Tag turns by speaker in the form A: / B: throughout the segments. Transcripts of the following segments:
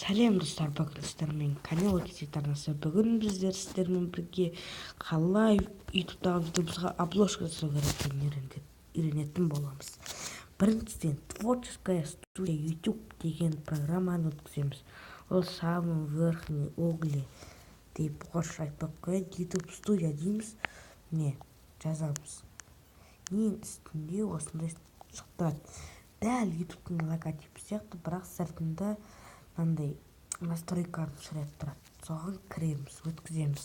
A: Сәлем достар, бүгін сіздермен канал арнасы. Бүгін біздер сіздермен бірге қалай ютубтағы видеомызға обложка жасау керек екенін үйренетін боламыз. Біріншіден творческая студия YouTube деген программаны өткіземіз. Ол самый верхний угле деп орысша айтпай қояйын, YouTube студия дейміз. Не жазамыз. Ең үстінде осындай шықты. Дәл ютубтың логотипі сияқты, бірақ сыртында мынандай настройканы сурет тұрады. Соған кіреміз, өткіземіз.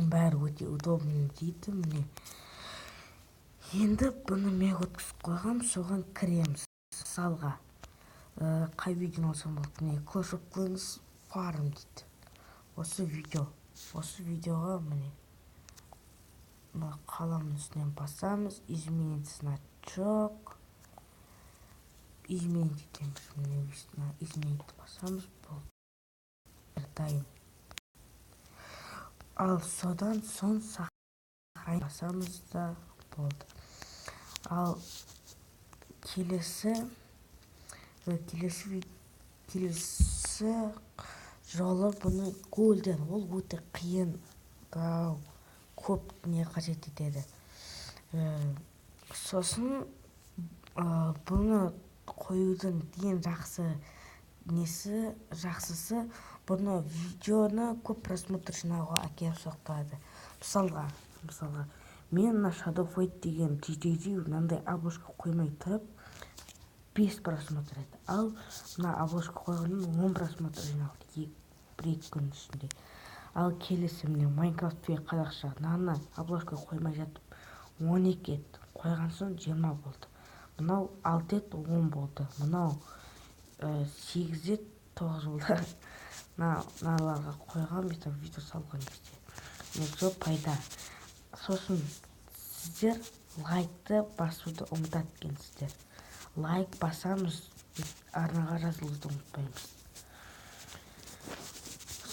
A: Бәрі өте удобный дейді. Міне. Енді бұны мен өткізіп қойғам, соған кіреміз. Мысалға, қай видеоны алсам болады? Міне, Clash of Clans Farm дейді. Осы видеоға міне қаламның үстінен басамыз, изменить значок. Изменить етеміз, изменить басамыз, болды. Дайын. Ал содан соң сохранить басамыз да болды. Ал келесі жолы бұны голден, ол өте қиын, көп не қажет етеді. Сосын бұны қоюдың ең жақсысы бұны видеоны көп просмотр жинауға әкеліп соқтырады. Мысалға, мен Shadow Fight деген мынандай обложка қоймай тұрып 5 просмотр еді. Ал мына обложка қойғаннан 10 просмотр жиналды бір-екі күн ішінде. Ал келесі міне Minecraft қазақша мынаны обложка қоймай жатып 12 еді. Қойған соң 20 болды. Мынау 6 еді, 10 болды. Мынау 8 еді, 9 болды. Мыналарға қойған видео салған кезде. Сол пайда. Сосын сіздер лайкты басуды ұмытады екенсіздер. Лайк басамыз, арнаға жазылуды ұмытпаймыз.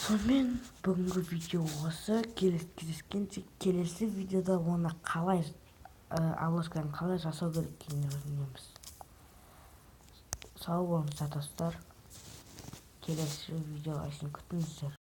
A: Сонымен бүгінгі видео осы. Келесі видеода оны қалай обложканы қалай жасау керек екенін үйренеміз. Сау болыңыздар достар. Келесі видеоға шейін күтіңіздер.